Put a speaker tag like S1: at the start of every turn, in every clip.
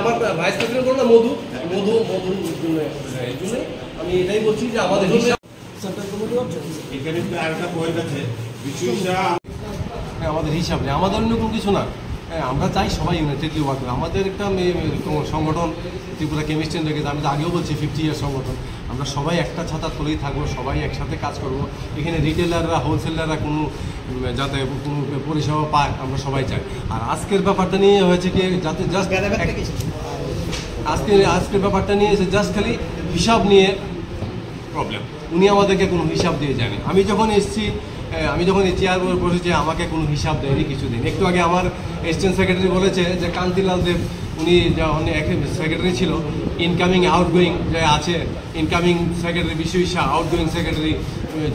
S1: আমার vice president করলো না মধু মধু মধুর জন্য এই জন্য আমি এটাই বলছি যে আমাদের আমাদের হিসাব নেই, আমাদের অন্য কোনো কিছু না। হ্যাঁ, আমরা চাই সবাই ইউনাইটেডলি ওয়ার্ক করে। আমাদের একটা সংগঠন ত্রিপুরা কেমিস্ট্রি রেখেছে, আমি তো আগেও বলছি 50 ইয়ার সংগঠন। আমরা সবাই একটা ছাতার তলেই থাকবো, সবাই একসাথে কাজ করবো। এখানে রিটেলাররা হোলসেলাররা কোনো যাতে কোনো পরিষেবা পায় আমরা সবাই চাই। আর আজকের ব্যাপারটা নিয়ে হয়েছে কি, যাতে জাস্ট আজকের ব্যাপারটা নিয়ে এসে জাস্ট খালি হিসাব নিয়ে প্রবলেম। উনি আমাদেরকে কোনো হিসাব দিয়ে যায়নি। আমি যখন এই চেয়ার বসেছি আমাকে কোনো হিসাব দেয়নি কিছুদিন। একটু আগে আমার অ্যাসিস্ট্যান্ট সেক্রেটারি বলেছে যে কান্তিলাল দেব, উনি যখন সেক্রেটারি ছিল, ইনকামিং আউটগোয়িং যে আছে, incoming secretary Biswajit Shah, outgoing secretary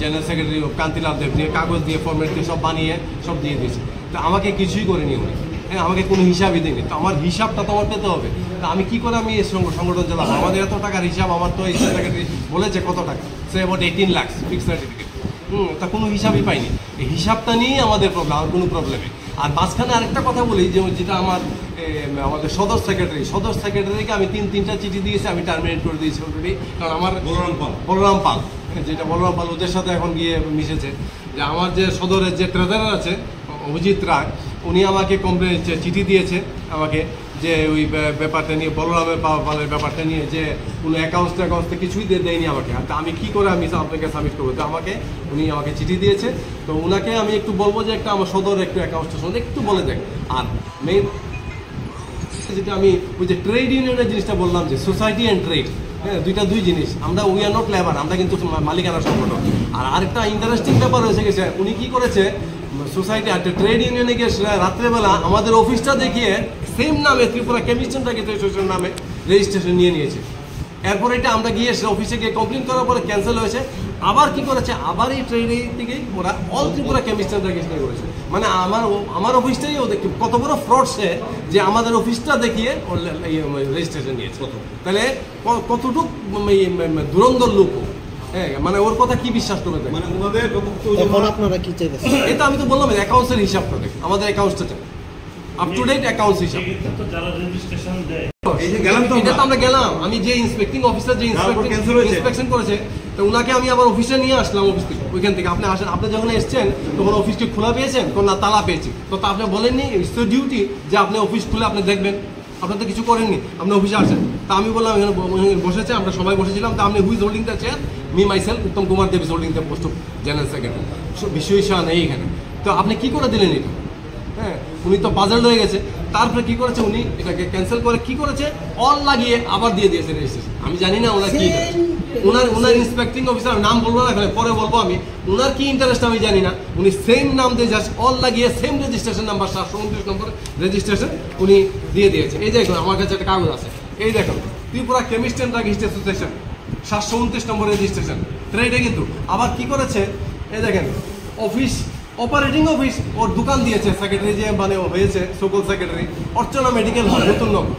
S1: general secretary Kantilal Deb, দিয়ে কাগজ দিয়ে ফরম্যাট দিয়ে সব বানিয়ে সব দিয়ে দিয়েছে। তো আমাকে কিছুই করেনি উনি। হ্যাঁ, আমাকে কোনো হিসাবই দেয়নি। তো আমার হিসাবটা তো আমার পেতে হবে। তা আমি কী করে আমি এই সংগঠন চালাবো? আমাদের এত টাকার হিসাব, আমার তো অ্যাসিস্ট্যান্ট সেক্রেটারি বলেছে কত টাকা, say about 18 lakh fixed certificate. তা কোনো হিসাবই পাইনি। এই হিসাবটা নিয়েই আমাদের প্রবলেম, আর কোনো প্রবলেমে। আর মাঝখানে আরেকটা কথা বলি, যেটা আমাদের সদর সেক্রেটারিকে আমি 3টা চিঠি দিয়েছি, আমি টার্মিনেট করে দিয়েছি অলরেডি। কারণ আমার বলরাম পাল, যেটা বলরাম পাল ওদের সাথে এখন গিয়ে মিশেছে, যে আমার যে সদরের যে ট্রেজারার আছে অভিজিৎ রায়, উনি আমাকে চিঠি দিয়েছে আমাকে, যে ওই ব্যাপারটা নিয়ে, বলরামের পালের ব্যাপারটা নিয়ে, যে কোনো অ্যাকাউন্টসটা কিছুই দেয়নি আমাকে। আর আমি কী করে আমি আপনাকে সাবমিট করবো? তো উনি আমাকে চিঠি দিয়েছে। তো ওনাকে আমি একটু বলবো যে একটা আমার সদর একটু অ্যাকাউন্টসটা সম্বন্ধে একটু বলে দেখ। আর মেইন যেটা আমি ওই যে ট্রেড ইউনিয়নের জিনিসটা বললাম, যে সোসাইটি অ্যান্ড ট্রেড, হ্যাঁ, উই আর নট লেবার, আমরা কিন্তু মালিকানা সংগঠন। আর আরেকটা ইন্টারেস্টিং ব্যাপার হয়েছে গেছে, উনি কী করেছে, সোসাইটি একটা ট্রেড ইউনিয়নে গিয়ে রাত্রেবেলা আমাদের অফিসটা দেখিয়ে সেম নামে ত্রিপুরা কেমিস্ট্রি অ্যাসোসিয়েশন নামে রেজিস্ট্রেশন নিয়েছে। এরপর এটা আমরা গিয়ে অফিসে গিয়ে কমপ্লেন করার পরে ক্যান্সেল হয়েছে। আবার কি করেছে, আবার এই ট্রেড থেকেই ওরা অল ত্রিপুরা কেমিস্ট্রি রেজিস্ট্রেশন করেছে। মানে আমার অফিসটাই ও দেখি কত বড় ফ্রড সে, যে আমাদের অফিসটা দেখিয়ে রেজিস্ট্রেশন নিয়েছে। তাহলে কতটুকু দুরন্দর লোক, হ্যাঁ, মানে ওর কথা কি বিশ্বাস করবে? মানে আপনারা কি চাইছেন? এটা আমি তো বললাম অ্যাকাউন্টসের হিসাবটা দেখ, আমাদের অ্যাকাউন্টসটা চাই আপ টু ডেট অ্যাকাউন্টস হিসাব। এটা তো আমরা গেলাম, আমি যে ইন্সপেক্টিং অফিসার যে ইন্সপেকশন করেছে, তো ওনাকে আমি আবার অফিসে নিয়ে আসলাম, অফিস থেকে ওইখান থেকে। আপনি আসেন, আপনি যখন এসছেন তখন অফিসটি খোলা পেয়েছেন, না তালা পেয়েছি? তো আপনি বলেননি ইটস ইউর ডিউটি যে আপনি অফিস খুলে আপনি দেখবেন, আপনার তো কিছু করেননি, আপনি অফিসে আসেন। তা আমি বললাম এখানে বসেছে, আমরা সবাই বসেছিলাম। তা আপনি who's holding the chair? Me myself Uttam Kumar Dev is holding the post of general secretary. Biswajit Shah নেই এখানে। তো আপনি কি করে দিলেন এটা? হ্যাঁ, উনি তো পাজল হয়ে গেছে। তারপরে কি করেছে, উনি এটাকে ক্যান্সেল করে কি করেছে, অল লাগিয়ে আবার দিয়ে দিয়েছে রেজিস্ট্রেশন। আমি জানি না ওনার কি, ওনার ইন্সপেক্টিং অফিসার, নাম বলবো না এখানে, পরে বলবো আমি, ওনার কি ইন্টারেস্ট আমি জানি না। উনি সেম নাম দিয়ে জাস্ট অল লাগিয়ে same registration number 729 number registration উনি দিয়ে দিয়েছে। এই দেখুন আমার কাছে একটা কাগজ আছে, এই দেখুন Tripura chemistry and drug association 729 number registration ট্রেডে। কিন্তু আবার কি করেছে, এই দেখেন অফিস, অপারেটিং অফিস, ওর দোকান দিয়েছে সেক্রেটারি, যে মানে হয়েছে সকল সেক্রেটারি, অর্চনা medical hall, Natun Nagar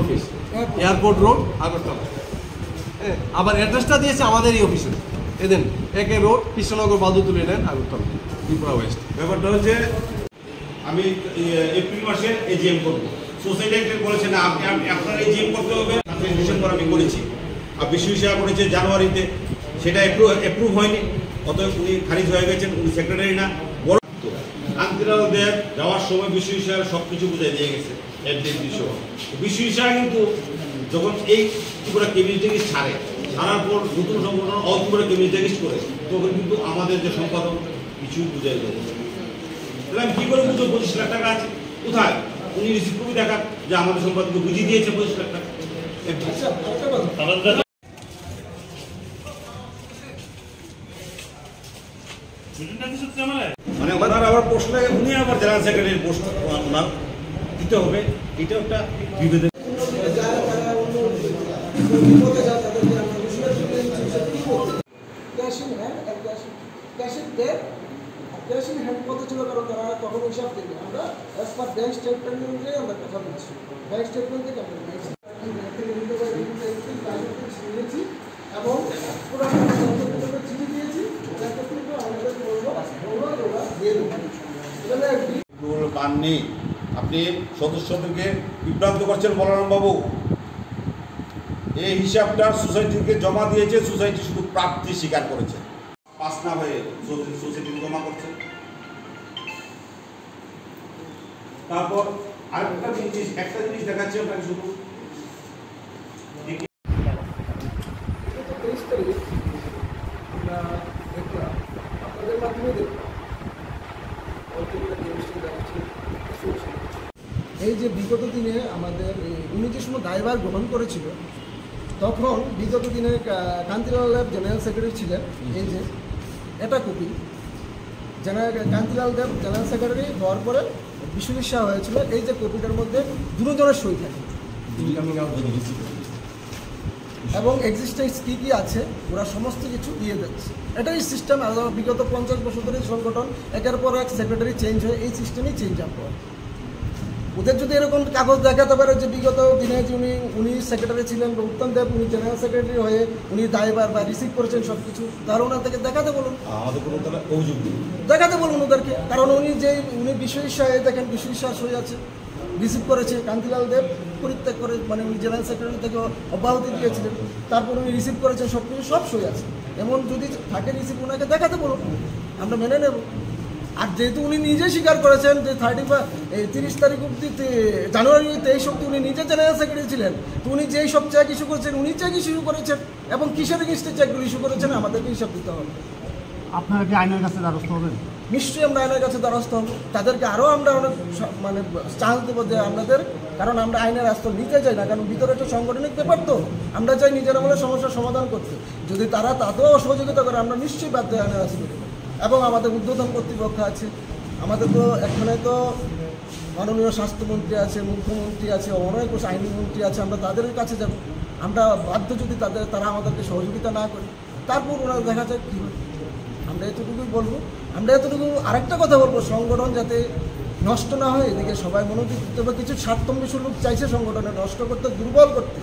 S1: office, airport road, Agartala. হ্যাঁ, আবার অ্যাড্রেসটা দিয়েছে আমাদের এই অফিসে, এদিন 1 road, Krishnanagar, Badutuli lane, Agartala, Tripura west.
S2: ব্যাপারটা হচ্ছে আমি এপ্রিল মাসে এজিএম করবো, সোসাইটি বলেছে না আপনার এজিএম করতে হবে, ডিসেম্বর আমি করেছি। আর বিশ্ববিদ্যালয় করেছে জানুয়ারিতে, সেটা অ্যাপ্রুভ হয়নি, অতএব উনি খারিজ হয়ে গেছেন, উনি সেক্রেটারি না। বড় কান্তিলাল দেব যাওয়ার সময় বিশ্ববিদ্যালয় সব কিছু বুঝাই দিয়ে গেছে, বিশ্ববিদ্যালয় কিন্তু যখন এই ত্রিপুরা কেমিস্ট্রি ছাড়ার পর নতুন সংগঠন অল ত্রিপুরা কেমিস্ট্রি করে, তখন কিন্তু আমাদের যে সম্পাদক কিছুই বুঝাই দেবে। তাহলে আমি কী করে বুঝবো 25 লাখ টাকা আছে কোথায়? উনি রিসিভ করে দেখান যে আমাদের সম্পাদককে বুঝিয়ে দিয়েছে 25 লাখ টাকা। মানে ওনার আবার পোস্ট লাগে, উনি আবার জেনারেল সেক্রেটারির পোস্ট ওনার দিতে হবে, এটা একটা বিভেদের।
S3: ক্যাশিং হ্যান্ড কত ছিল, কারণ তারা তখন হিসাব থেকে আমরা অ্যাজ পার ব্যাংক স্টেটমেন্ট অনুযায়ী আমরা কথা বলছি। ব্যাংক স্টেটমেন্ট থেকে আমরা নিয়েছি এবং চিঠি দিয়েছি
S2: পাননি। আপনি সদস্যদেরকে বিভ্রান্ত করছেন বলরাম বাবু। এই হিসাবটা সোসাইটিকে জমা দিয়েছে, সোসাইটি শুধু প্রাপ্তি স্বীকার করেছে, পাস না হয়ে সোসাইটি জমা করছে। তারপর আরেকটা জিনিস, একটা জিনিস দেখাচ্ছি আপনাকে শুধু,
S3: আপনাদের মাধ্যমে এই যে বিগত দিনে আমাদের উনি যে সময় দায়ভার গ্রহণ করেছিল, তখন বিগত দিনে কান্তিলাল দেব জেনারেল সেক্রেটারি ছিলেন। এই যে এটা কপি, কান্তিলাল দেব জেনারেল সেক্রেটারি হওয়ার পরে বিশ্বজিৎ শাহ হয়েছিল। এই যে কপিটার মধ্যে দুজনের সই থাকে এবং এক্সিস্টেন্স কী কী আছে ওরা সমস্ত কিছু দিয়ে দিচ্ছে। এটাই সিস্টেম। বিগত 50 বছর ধরে সংগঠন একের পর এক সেক্রেটারি চেঞ্জ হয়, এই সিস্টেমই চেঞ্জ আপ হয়। ওদের যদি এরকম কাগজ দেখাতে পারে যে বিগত দিনে যে উনি সেক্রেটারি ছিলেন, উত্তম দেব উনি জেনারেল সেক্রেটারি হয়ে উনি দায়ভার বা রিসিভ করেছেন সব কিছু, তাহলে ওনাদেরকে দেখাতে বলুন,
S2: আমাদের কোনো তাহলে অভিযোগ
S3: দেখাতে বলুন ওদেরকে। কারণ উনি বিশ্বজিৎ শাহ, দেখেন বিশ্বজিৎ শাহ সই আছে, রিসিভ করেছে। কান্তিলাল দেব পরিত্যাগ করে, মানে উনি জেনারেল সেক্রেটারি থেকে অব্যাহতি দিয়েছিলেন, তারপর উনি রিসিভ করেছেন, সব কিছু সব সই আছে। এমন যদি থাকে রিসিভ, ওনাকে দেখাতে বলুন, আমরা মেনে নেব। আর যেহেতু উনি নিজে স্বীকার করেছেন যে 30 তারিখ অব্দি, জানুয়ারি 23 অব্দি উনি নিজে জেনারেল সেক্রেটারি ছিলেন, তো উনি যেই সব চেক ইস্যু করেছেন উনি চেক ইস্যু করেছেন এবং কিসের এগেইনস্টে চেকগুলো ইস্যু করেছেন আমাদেরকে হিসাব দিতে হবে।
S4: আপনারা কি আইনের কাছে দ্বারস্থ হবেন?
S3: নিশ্চয়ই আমরা আইনের কাছে দ্বারস্থ হব। তাদেরকে আরও আমরা অনেক মানে চান্স দেবো যে আপনাদের, কারণ আমরা আইনের রাস্তা নিতে চাই না, কারণ ভিতরে একটা সাংগঠনিক ব্যাপার, তো আমরা চাই নিজেরা বলে সমস্যার সমাধান করতে। যদি তারা তাতেও সহযোগিতা করে আমরা নিশ্চয়ই বাধ্য আইনের রাস্তা দেবো। এবং আমাদের ঊর্ধ্বতন কর্তৃপক্ষ আছে, আমাদের তো এখানে তো মাননীয় স্বাস্থ্যমন্ত্রী আছে, মুখ্যমন্ত্রী আছে, অনেক আইনমন্ত্রী আছে, আমরা তাদের কাছে যাব। আমরা বাধ্য যদি তারা আমাদেরকে সহযোগিতা না করে, তারপর ওরা দেখা যায় কী হয়। আমরা এতটুকুই বলবো। আমরা এতটুকু আরেকটা কথা বলবো, সংগঠন যাতে নষ্ট না হয় এদিকে সবাই মনোযোগ দিতে হবে। কিছু স্বার্থন্বেষী লোক চাইছে সংগঠনে নষ্ট করতে, দুর্বল করতে,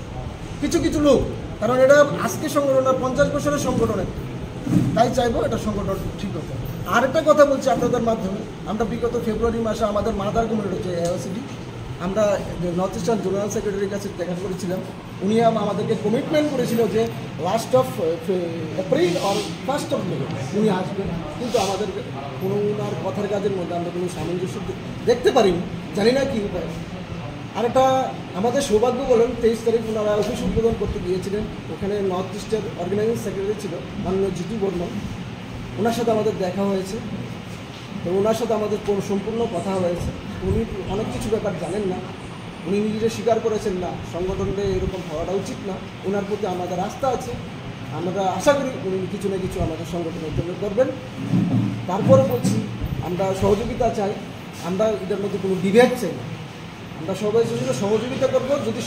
S3: কিছু লোক। কারণ এটা আজকে সংগঠন না, 50 বছরের সংগঠনের, তাই চাইবো এটা সংগঠন ঠিক হতো। আর একটা কথা বলছি আপনাদের মাধ্যমে, আমরা বিগত ফেব্রুয়ারি মাসে আমাদের মাদার কমিটি হচ্ছে এআইসিডি, আমরা নর্থ ইস্টার্ন জেনারেল সেক্রেটারির কাছে দেখা করেছিলাম। উনি আমাদেরকে কমিটমেন্ট করেছিল যে লাস্ট অফ এপ্রিল আর 1st অফ মে উনি আসবেন, কিন্তু আমাদের কোনো ওনার কথার কাজের মধ্যে আমরা কোনো সামঞ্জস্য দেখতে পারিনি, জানি না কী উপায়। আর একটা আমাদের সৌভাগ্য বলেন, 23 তারিখ ওনারা অফিস উদ্বোধন করতে গিয়েছিলেন, ওখানে নর্থ ইস্টের অর্গানাইজিং সেক্রেটারি ছিল মাননীয় জিটু বর্মন, ওনার সাথে আমাদের দেখা হয়েছে। তো ওনার সাথে আমাদের সম্পূর্ণ কথা হয়েছে। উনি অনেক কিছু ব্যাপার জানেন না, উনি নিজে স্বীকার করেছেন না সংগঠনটা এরকম হওয়াটা উচিত না। ওনার প্রতি আমাদের আস্থা আছে, আমরা আশা করি উনি কিছু না কিছু আমাদের সংগঠনের জন্য করবেন। তারপরে বলছি আমরা সহযোগিতা চাই, আমরা এটার মধ্যে কোনো বিভেদ চাই না, আমরা সবাই সহযোগিতা করবো। যদি